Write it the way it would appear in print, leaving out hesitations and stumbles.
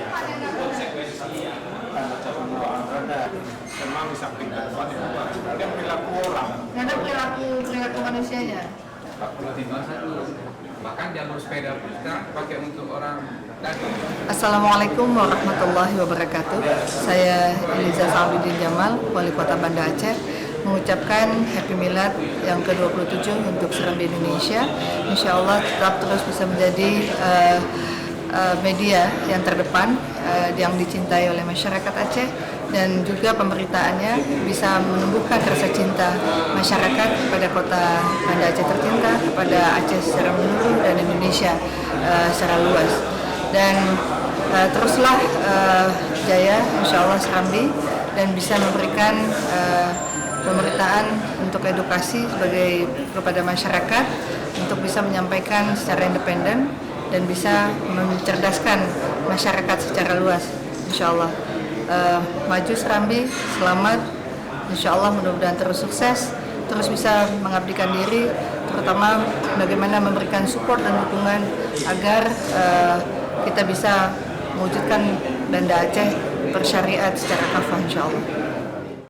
Memang di samping korban itu ada perilaku orang. Ada perilaku manusianya. Bahkan jalur sepeda pun sekarang dipakai untuk orang daki. Assalamualaikum warahmatullahi wabarakatuh. Saya Eliza Saudin Jamal, Wali Kota Banda Aceh, mengucapkan Happy Milad yang ke-27 untuk Serambi Indonesia. Insya Allah tetap terus bisa menjadi media yang terdepan yang dicintai oleh masyarakat Aceh, dan juga pemberitaannya bisa menumbuhkan rasa cinta masyarakat kepada kota Banda Aceh tercinta, kepada Aceh secara menyeluruh dan Indonesia secara luas. Dan teruslah jaya insya Allah Serambi, dan bisa memberikan pemberitaan untuk edukasi kepada masyarakat untuk bisa menyampaikan secara independen dan bisa mencerdaskan masyarakat secara luas. Insya Allah maju Serambi, selamat. Insya Allah mudah-mudahan terus sukses, terus bisa mengabdikan diri, terutama bagaimana memberikan support dan dukungan agar kita bisa mewujudkan Banda Aceh bersyariat secara kafah insya Allah.